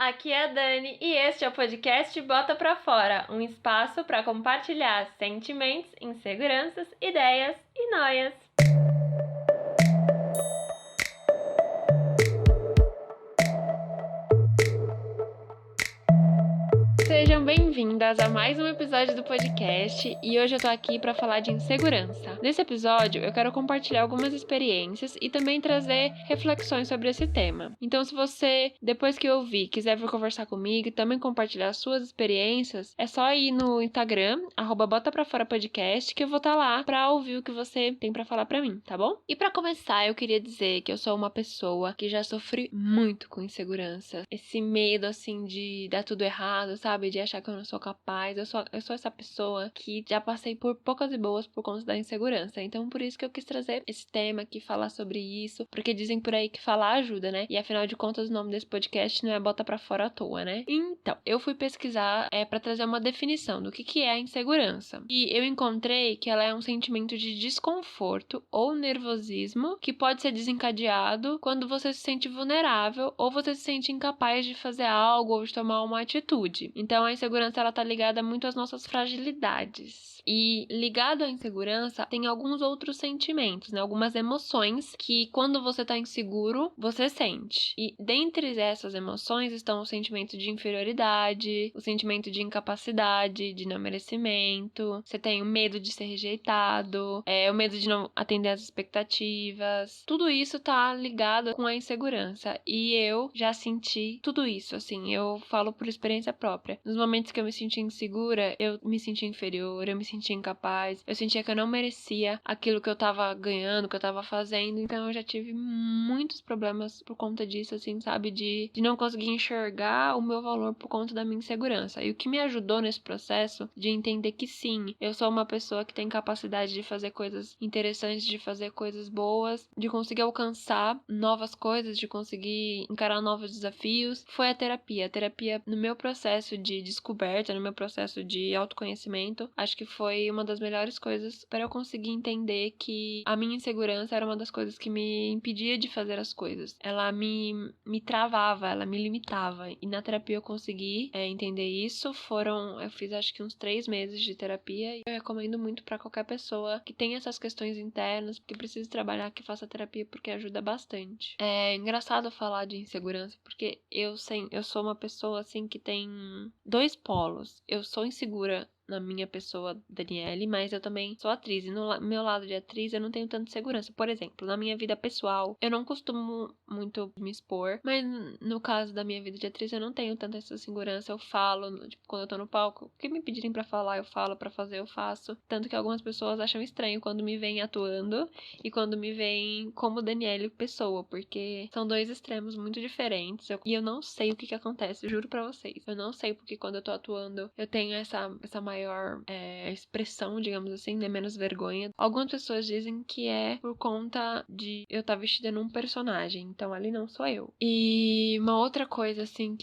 aqui é a Dani e este é o podcast Bota Pra Fora, um espaço para compartilhar sentimentos, inseguranças, ideias e noias. Sejam bem-vindas a mais um episódio do podcast e hoje eu tô aqui para falar de insegurança. Nesse episódio eu quero compartilhar algumas experiências e também trazer reflexões sobre esse tema. Então se você, depois que ouvir, quiser vir conversar comigo e também compartilhar suas experiências, é só ir no Instagram, @botapraforapodcast, que eu vou estar lá pra ouvir o que você tem pra falar pra mim, tá bom? E pra começar, eu queria dizer que eu sou uma pessoa que já sofri muito com insegurança. Esse medo, assim, de dar tudo errado, sabe? De achar que eu não sou capaz. Eu sou essa pessoa que já passei por poucas e boas por conta da insegurança. Então, por isso que eu quis trazer esse tema aqui, falar sobre isso. Porque dizem por aí que falar ajuda, né? E afinal de contas, o nome desse podcast não é Bota Pra Fora à toa, né? Então, eu fui pesquisar pra trazer uma definição do que é a insegurança. E eu encontrei que ela é um sentimento de desconforto ou nervosismo que pode ser desencadeado quando você se sente vulnerável ou você se sente incapaz de fazer algo ou de tomar uma atitude. Então, a insegurança ela tá ligada muito às nossas fragilidades. E ligado à insegurança, tem alguns outros sentimentos, né? Algumas emoções que, quando você tá inseguro, você sente. E dentre essas emoções estão o sentimento de inferioridade, o sentimento de incapacidade, de não merecimento. Você tem o medo de ser rejeitado, o medo de não atender às expectativas. Tudo isso tá ligado com a insegurança. E eu já senti tudo isso, assim, eu falo por experiência própria. Nos momentos que eu me senti insegura, eu me senti inferior, eu me sentia incapaz, eu sentia que eu não merecia aquilo que eu tava ganhando, que eu tava fazendo. Então eu já tive muitos problemas por conta disso, assim, sabe? De não conseguir enxergar o meu valor por conta da minha insegurança. E o que me ajudou nesse processo de entender que sim, eu sou uma pessoa que tem capacidade de fazer coisas interessantes, de fazer coisas boas, de conseguir alcançar novas coisas, de conseguir encarar novos desafios, foi a terapia. A terapia, no meu processo de descoberta, no meu processo de autoconhecimento, acho que foi uma das melhores coisas para eu conseguir entender que a minha insegurança era uma das coisas que me impedia de fazer as coisas. Ela me travava, ela me limitava. E na terapia eu consegui entender isso. Eu fiz acho que uns 3 meses de terapia e eu recomendo muito para qualquer pessoa que tem essas questões internas, que precisa trabalhar, que faça terapia, porque ajuda bastante. É engraçado falar de insegurança, porque eu sou uma pessoa assim que tem 2 polos. Eu sou insegura na minha pessoa, Daniele, mas eu também sou atriz. E no meu lado de atriz, eu não tenho tanta segurança. Por exemplo, na minha vida pessoal, eu não costumo muito me expor, mas no caso da minha vida de atriz, eu não tenho tanta essa segurança. Eu falo, tipo, quando eu tô no palco, o que me pedirem pra falar, eu falo, pra fazer, eu faço. Tanto que algumas pessoas acham estranho quando me veem atuando e quando me veem como Daniele pessoa, porque são 2 extremos muito diferentes. E eu não sei o que acontece, juro pra vocês. Eu não sei porque quando eu tô atuando, eu tenho essa maior expressão, digamos assim, né? Menos vergonha. Algumas pessoas dizem que é por conta de eu estar vestida num personagem, então ali não sou eu. E uma outra coisa, assim,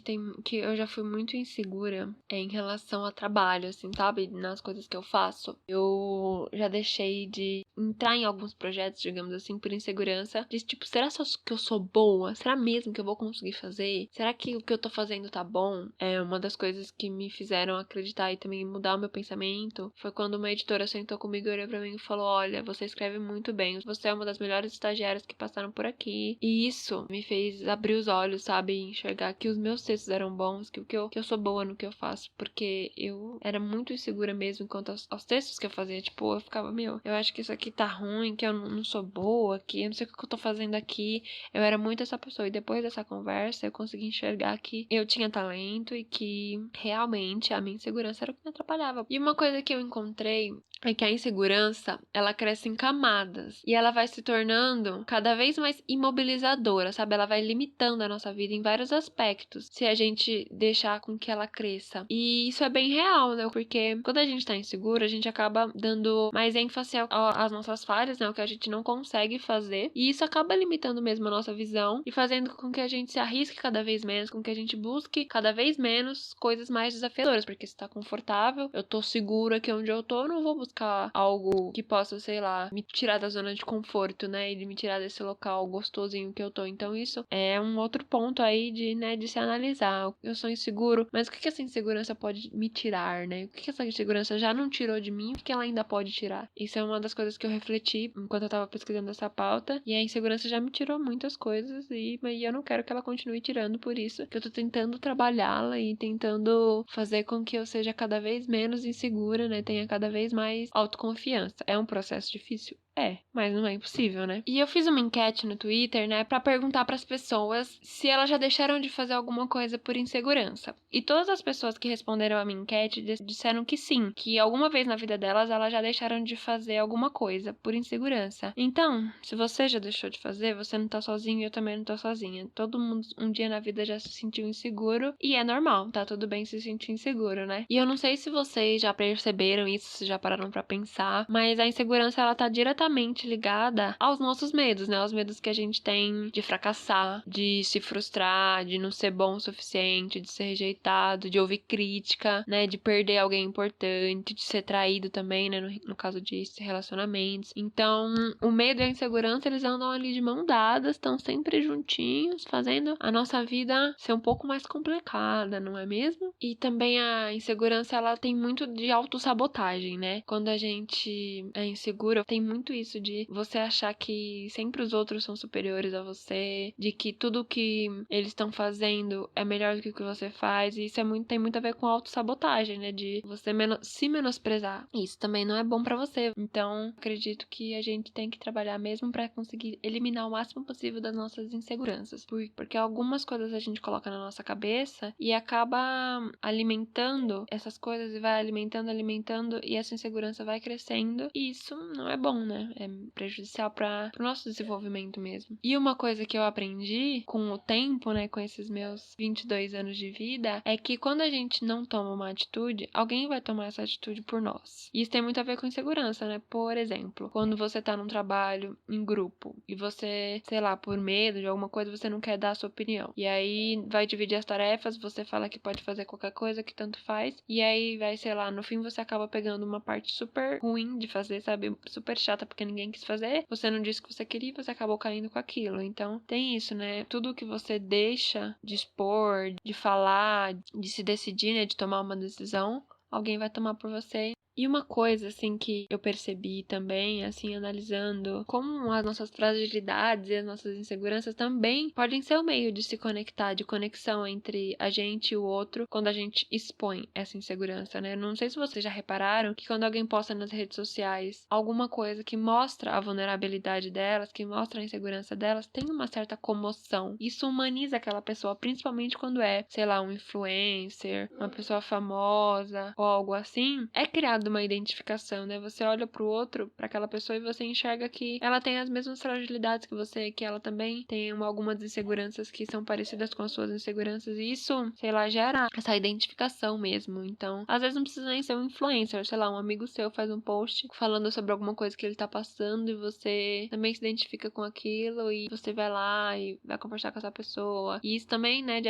que eu já fui muito insegura é em relação a trabalho, assim, sabe? Nas coisas que eu faço. Eu já deixei de entrar em alguns projetos, digamos assim, por insegurança. De tipo, será que eu sou boa? Será mesmo que eu vou conseguir fazer? Será que o que eu tô fazendo tá bom? É uma das coisas que me fizeram acreditar e também mudar o meu pensamento foi quando uma editora sentou comigo e olhou pra mim e falou: olha, você escreve muito bem, você é uma das melhores estagiárias que passaram por aqui. E isso me fez abrir os olhos, sabe? E enxergar que os meus textos eram bons, que eu sou boa no que eu faço, porque eu era muito insegura mesmo quanto aos textos que eu fazia. Tipo, eu ficava, eu acho que isso aqui tá ruim, que eu não sou boa, que eu não sei o que eu tô fazendo aqui. Eu era muito essa pessoa. E depois dessa conversa, eu consegui enxergar que eu tinha talento e que realmente a minha insegurança era o que me atrapalhava. E uma coisa que eu encontrei é que a insegurança, ela cresce em camadas e ela vai se tornando cada vez mais imobilizadora, sabe? Ela vai limitando a nossa vida em vários aspectos se a gente deixar com que ela cresça. E isso é bem real, né? Porque quando a gente tá inseguro, a gente acaba dando mais ênfase às nossas falhas, né? O que a gente não consegue fazer. E isso acaba limitando mesmo a nossa visão e fazendo com que a gente se arrisque cada vez menos, com que a gente busque cada vez menos coisas mais desafiadoras, porque se tá confortável, eu tô segura aqui onde eu tô, eu não vou buscar algo que possa, sei lá, me tirar da zona de conforto, né? E de me tirar desse local gostosinho que eu tô. Então isso é um outro ponto aí de se analisar. Eu sou inseguro, mas o que essa insegurança pode me tirar, né? O que essa insegurança já não tirou de mim, o que ela ainda pode tirar? Isso é uma das coisas que eu refleti enquanto eu tava pesquisando essa pauta. E a insegurança já me tirou muitas coisas e eu não quero que ela continue tirando, por isso que eu tô tentando trabalhá-la e tentando fazer com que eu seja cada vez menos insegura, né? Tenha cada vez mais autoconfiança. É um processo difícil? É, mas não é impossível, né? E eu fiz uma enquete no Twitter, né, pra perguntar pras pessoas se elas já deixaram de fazer alguma coisa por insegurança. E todas as pessoas que responderam a minha enquete disseram que sim, que alguma vez na vida delas elas já deixaram de fazer alguma coisa por insegurança. Então, se você já deixou de fazer, você não tá sozinho e eu também não tô sozinha. Todo mundo um dia na vida já se sentiu inseguro e é normal, tá tudo bem se sentir inseguro, né? E eu não sei se vocês já perceberam isso, se já pararam pra pensar, mas a insegurança ela tá diretamente ligada aos nossos medos, né? Aos medos que a gente tem de fracassar, de se frustrar, de não ser bom o suficiente, de ser rejeitado, de ouvir crítica, né? De perder alguém importante, de ser traído também, né? No caso de relacionamentos. Então, o medo e a insegurança, eles andam ali de mão dadas, estão sempre juntinhos, fazendo a nossa vida ser um pouco mais complicada, não é mesmo? E também a insegurança, ela tem muito de autossabotagem, né? Quando a gente é insegura, tem muito isso de você achar que sempre os outros são superiores a você, de que tudo que eles estão fazendo é melhor do que o que você faz, e isso tem muito a ver com autossabotagem, né, de você se menosprezar. Isso também não é bom pra você. Então, acredito que a gente tem que trabalhar mesmo pra conseguir eliminar o máximo possível das nossas inseguranças, porque algumas coisas a gente coloca na nossa cabeça e acaba alimentando essas coisas e vai alimentando e essa insegurança vai crescendo, e isso não é bom, né? É prejudicial para o nosso desenvolvimento mesmo. E uma coisa que eu aprendi com o tempo, né, com esses meus 22 anos de vida, é que quando a gente não toma uma atitude, alguém vai tomar essa atitude por nós. E isso tem muito a ver com insegurança, né? Por exemplo, quando você tá num trabalho em grupo e você, sei lá, por medo de alguma coisa, você não quer dar a sua opinião. E aí vai dividir as tarefas, você fala que pode fazer qualquer coisa, que tanto faz. E aí vai, sei lá, no fim você acaba pegando uma parte super ruim de fazer, sabe? Super chata, porque ninguém quis fazer, você não disse que você queria e você acabou caindo com aquilo. Então, tem isso, né? Tudo que você deixa de expor, de falar, de se decidir, né? De tomar uma decisão, alguém vai tomar por você. E uma coisa, assim, que eu percebi também, assim, analisando como as nossas fragilidades e as nossas inseguranças também podem ser o meio de se conectar, de conexão entre a gente e o outro, quando a gente expõe essa insegurança, né? Não sei se vocês já repararam que quando alguém posta nas redes sociais alguma coisa que mostra a vulnerabilidade delas, que mostra a insegurança delas, tem uma certa comoção. Isso humaniza aquela pessoa, principalmente quando é, sei lá, um influencer, uma pessoa famosa ou algo assim. É criado uma identificação, né? Você olha pro outro, pra aquela pessoa, e você enxerga que ela tem as mesmas fragilidades que você, que ela também tem algumas inseguranças que são parecidas com as suas inseguranças, e isso, sei lá, gera essa identificação mesmo. Então, às vezes não precisa nem ser um influencer, sei lá, um amigo seu faz um post falando sobre alguma coisa que ele tá passando e você também se identifica com aquilo e você vai lá e vai conversar com essa pessoa. E isso também, né,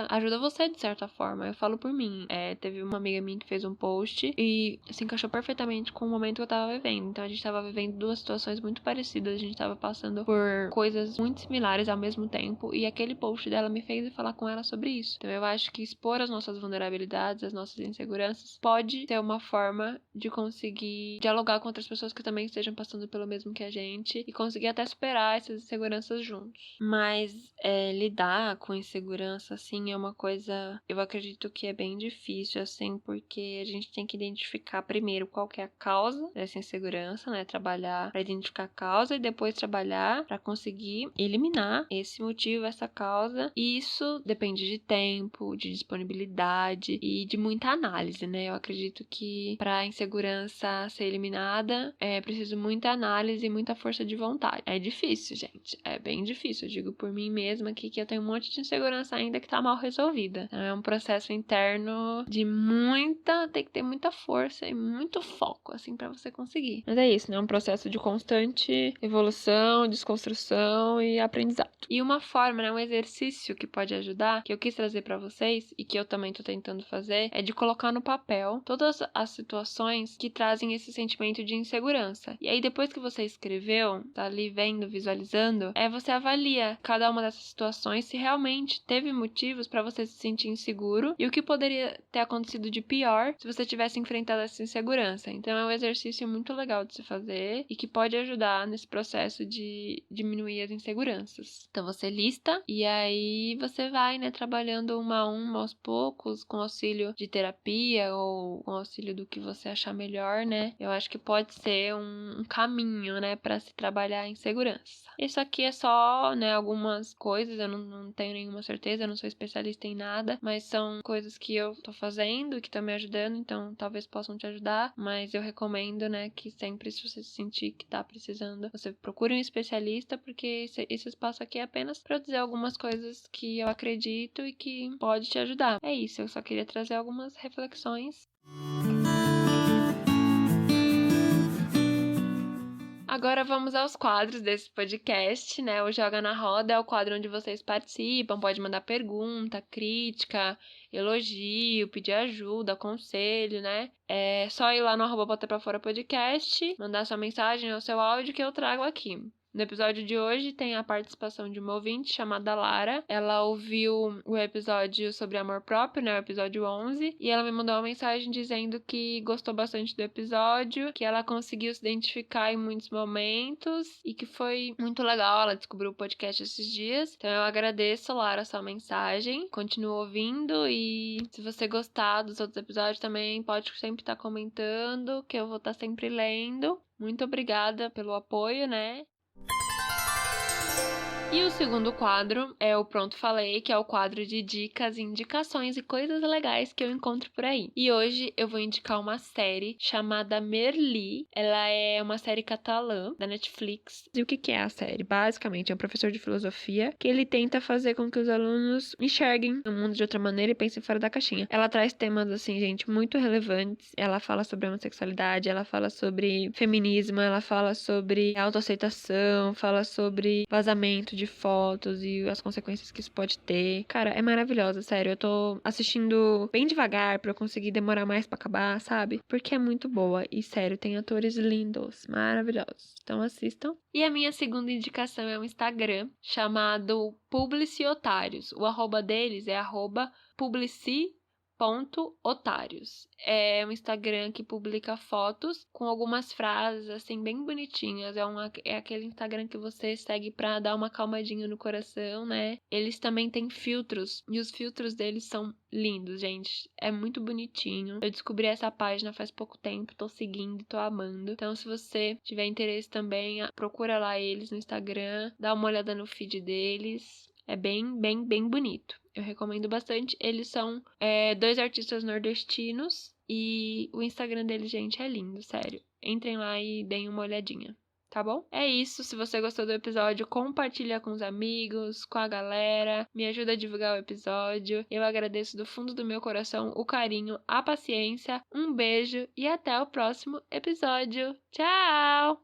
ajuda você de certa forma. Eu falo por mim. Teve uma amiga minha que fez um post e se encaixou perfeitamente com o momento que eu tava vivendo. Então a gente tava vivendo duas situações muito parecidas, a gente tava passando por coisas muito similares ao mesmo tempo, e aquele post dela me fez falar com ela sobre isso. Então eu acho que expor as nossas vulnerabilidades, as nossas inseguranças, pode ser uma forma de conseguir dialogar com outras pessoas que também estejam passando pelo mesmo que a gente e conseguir até superar essas inseguranças juntos. Mas lidar com insegurança, assim, é uma coisa, eu acredito que é bem difícil, assim, porque a gente tem que identificar primeiro qual que é a causa dessa insegurança, né? Trabalhar para identificar a causa e depois trabalhar para conseguir eliminar esse motivo, essa causa. E isso depende de tempo, de disponibilidade e de muita análise, né? Eu acredito que para a insegurança ser eliminada é preciso muita análise e muita força de vontade. É difícil, gente. É bem difícil. Eu digo por mim mesma aqui que eu tenho um monte de insegurança ainda que tá mal resolvida. Então, é um processo interno de tem que ter muita força e muito foco, assim, pra você conseguir. Mas é isso, né? É um processo de constante evolução, desconstrução e aprendizado. E uma forma, né? Um exercício que pode ajudar, que eu quis trazer pra vocês e que eu também tô tentando fazer, é de colocar no papel todas as situações que trazem esse sentimento de insegurança. E aí, depois que você escreveu, tá ali vendo, visualizando, você avalia cada uma dessas situações se realmente teve motivos pra você se sentir inseguro e o que poderia ter acontecido de pior se você tivesse enfrentado essa insegurança. Então é um exercício muito legal de se fazer e que pode ajudar nesse processo de diminuir as inseguranças. Então você lista e aí você vai, né, trabalhando uma a uma aos poucos, com auxílio de terapia ou com auxílio do que você achar melhor, né? Eu acho que pode ser um caminho, né, para se trabalhar a insegurança. Isso aqui é só, né, algumas coisas, eu não tenho nenhuma certeza, eu não sou especialista em nada, mas são coisas que eu tô fazendo e que estão me ajudando, então talvez possam te ajudar, mas eu recomendo, né, que sempre, se você sentir que tá precisando, você procure um especialista, porque esse espaço aqui é apenas pra eu dizer algumas coisas que eu acredito e que pode te ajudar. É isso, eu só queria trazer algumas reflexões. Agora vamos aos quadros desse podcast, né? O Joga na Roda é o quadro onde vocês participam, pode mandar pergunta, crítica, elogio, pedir ajuda, conselho, né? É só ir lá no @botaprafora podcast, mandar sua mensagem ou seu áudio que eu trago aqui. No episódio de hoje tem a participação de uma ouvinte chamada Lara. Ela ouviu o episódio sobre amor próprio, né, o episódio 11, e ela me mandou uma mensagem dizendo que gostou bastante do episódio, que ela conseguiu se identificar em muitos momentos e que foi muito legal. Ela descobriu o podcast esses dias. Então eu agradeço, Lara, a sua mensagem. Continua ouvindo e se você gostar dos outros episódios também pode sempre estar comentando, que eu vou estar sempre lendo. Muito obrigada pelo apoio, né? E o segundo quadro é o Pronto Falei, que é o quadro de dicas, indicações e coisas legais que eu encontro por aí. E hoje eu vou indicar uma série chamada Merli. Ela é uma série catalã da Netflix. E o que é a série? Basicamente, é um professor de filosofia que ele tenta fazer com que os alunos enxerguem o mundo de outra maneira e pensem fora da caixinha. Ela traz temas, assim, gente, muito relevantes. Ela fala sobre homossexualidade, ela fala sobre feminismo, ela fala sobre autoaceitação, fala sobre vazamento de fotos e as consequências que isso pode ter. Cara, é maravilhosa, sério. Eu tô assistindo bem devagar pra eu conseguir demorar mais pra acabar, sabe? Porque é muito boa e, sério, tem atores lindos, maravilhosos. Então assistam. E a minha segunda indicação é um Instagram chamado Publiciotários. O @, deles é @publici.otários. É um Instagram que publica fotos com algumas frases, assim, bem bonitinhas. É aquele Instagram que você segue pra dar uma calmadinha no coração, né? Eles também têm filtros, e os filtros deles são lindos, gente. É muito bonitinho. Eu descobri essa página faz pouco tempo, tô seguindo, tô amando. Então, se você tiver interesse também, procura lá eles no Instagram, dá uma olhada no feed deles. É bem, bem, bem bonito. Eu recomendo bastante. Eles são 2 artistas nordestinos e o Instagram deles, gente, é lindo, sério. Entrem lá e deem uma olhadinha, tá bom? É isso. Se você gostou do episódio, compartilha com os amigos, com a galera. Me ajuda a divulgar o episódio. Eu agradeço do fundo do meu coração o carinho, a paciência. Um beijo e até o próximo episódio. Tchau!